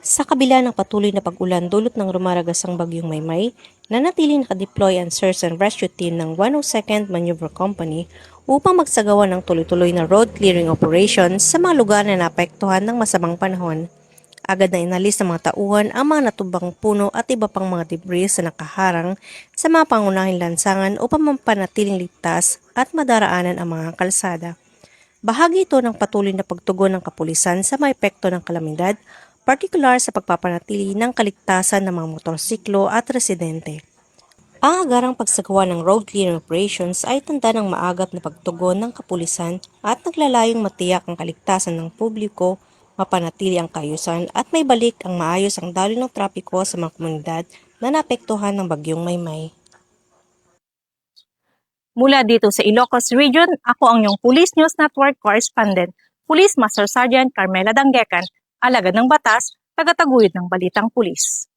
Sa kabila ng patuloy na pag-ulan dulot ng rumaragasang bagyong Maymay, nanatiling nakadeploy ang Search and Rescue Team ng 102nd Maneuver Company upang magsagawa ng tuloy-tuloy na road clearing operations sa mga lugar na naapektuhan ng masamang panahon. Agad na inalis ng mga tauhan ang mga natubang puno at iba pang mga debris na nakaharang sa mga pangunahing lansangan upang mapanatiling ligtas at madaraanan ang mga kalsada. Bahagi ito ng patuloy na pagtugon ng kapulisan sa mga epekto ng kalamidad, partikular sa pagpapanatili ng kaligtasan ng mga motorsiklo at residente. Ang agarang pagsagawa ng road clearing operations ay tanda ng maagap na pagtugon ng kapulisan at naglalayong matiyak ang kaligtasan ng publiko, mapanatili ang kaayusan at may balik ang maayos ang daloy ng trapiko sa mga komunidad na naapektuhan ng bagyong Maymay. Mula dito sa Ilocos Region, ako ang iyong Police News Network Correspondent, Police Master Sergeant Carmela Danggecan, alagad ng batas, tagataguyod ng Balitang Pulis.